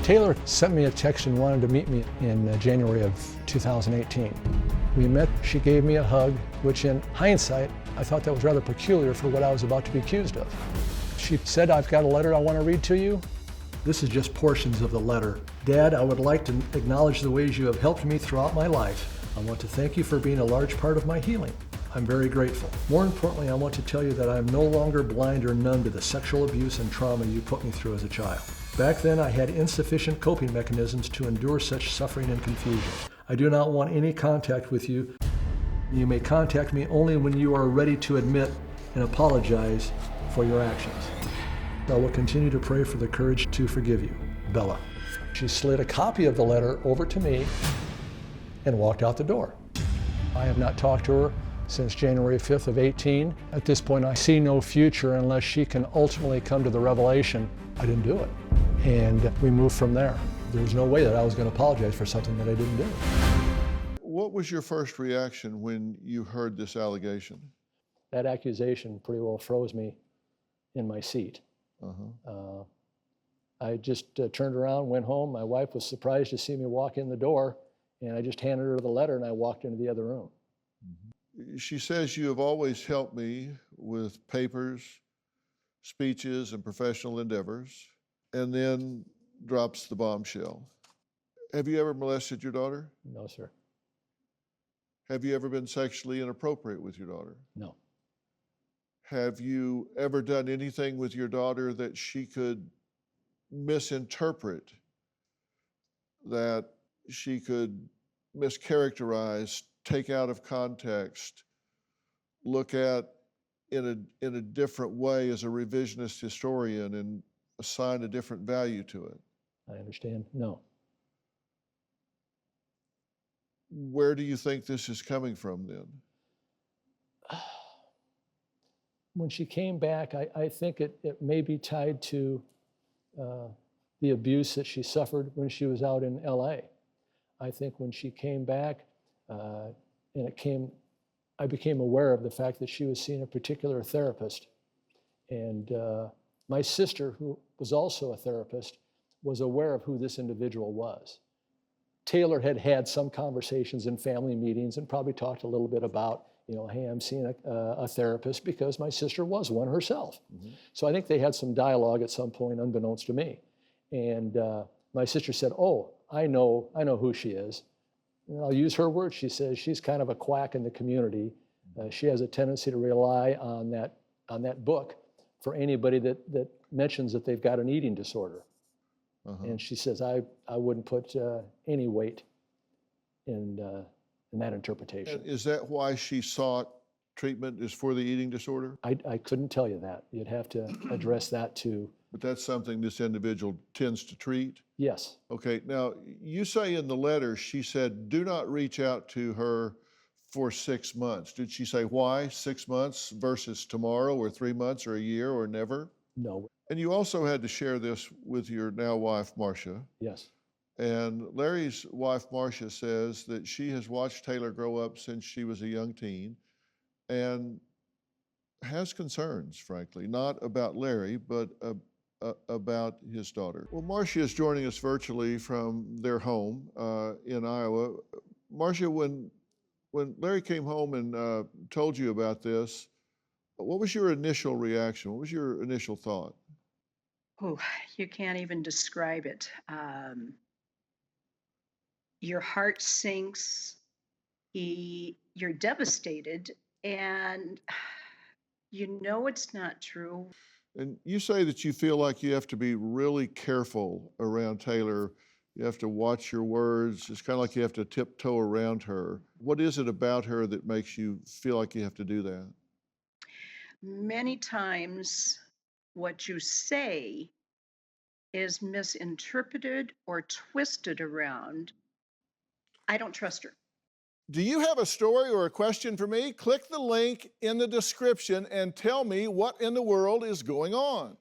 Taylor sent me a text and wanted to meet me in January of 2018. We met, she gave me a hug, which in hindsight, I thought that was rather peculiar for what I was about to be accused of. She said, "I've got a letter I want to read to you." This is just portions of the letter. "Dad, I would like to acknowledge the ways you have helped me throughout my life. I want to thank you for being a large part of my healing. I'm very grateful. More importantly, I want to tell you that I am no longer blind or numb to the sexual abuse and trauma you put me through as a child. Back then, I had insufficient coping mechanisms to endure such suffering and confusion. I do not want any contact with you. You may contact me only when you are ready to admit and apologize for your actions. I will continue to pray for the courage to forgive you. Bella." She slid a copy of the letter over to me and walked out the door. I have not talked to her since January 5th of 18. At this point, I see no future unless she can ultimately come to the revelation I didn't do it. And we moved from there. There was no way that I was going to apologize for something that I didn't do. What was your first reaction when you heard this allegation? That accusation pretty well froze me in my seat. I just turned around, went home. My wife was surprised to see me walk in the door, and I just handed her the letter and I walked into the other room. She says, "You have always helped me with papers, speeches, and professional endeavors," and then drops the bombshell. Have you ever molested your daughter? No, sir. Have you ever been sexually inappropriate with your daughter? No. Have you ever done anything with your daughter that she could misinterpret, that she could mischaracterize, take out of context, look at in a different way as a revisionist historian and assign a different value to it? I understand. No. Where do you think this is coming from then? When she came back, I think it may be tied to the abuse that she suffered when she was out in LA. I think when she came back, I became aware of the fact that she was seeing a particular therapist. And my sister, who was also a therapist, was aware of who this individual was. Taylor had had some conversations in family meetings and probably talked a little bit about, hey, I'm seeing a therapist, because my sister was one herself. So I think they had some dialogue at some point, unbeknownst to me. And my sister said, "Oh, I know who she is." And I'll use her words. She says she's kind of a quack in the community. She has a tendency to rely on that book for anybody that mentions that they've got an eating disorder. And she says, I wouldn't put any weight in that interpretation. And is that why she sought treatment, is for the eating disorder? I couldn't tell you that. You'd have to address that too. But that's something this individual tends to treat? Yes. Okay, now you say in the letter, she said, do not reach out to her for 6 months. Did she say why 6 months versus tomorrow or 3 months or a year or never? No. And you also had to share this with your now wife, Marsha. Yes. And Larry's wife, Marsha, says that she has watched Taylor grow up since she was a young teen and has concerns, frankly, not about Larry, but about his daughter. Well, Marsha is joining us virtually from their home in Iowa. Marsha, when Larry came home and told you about this, what was your initial reaction? What was your initial thought? Oh, you can't even describe it. Your heart sinks, you're devastated, and you know it's not true. And you say that you feel like you have to be really careful around Taylor. You have to watch your words. It's kind of like you have to tiptoe around her. What is it about her that makes you feel like you have to do that? Many times, what you say is misinterpreted or twisted around. I don't trust her. Do you have a story or a question for me? Click the link in the description and tell me what in the world is going on.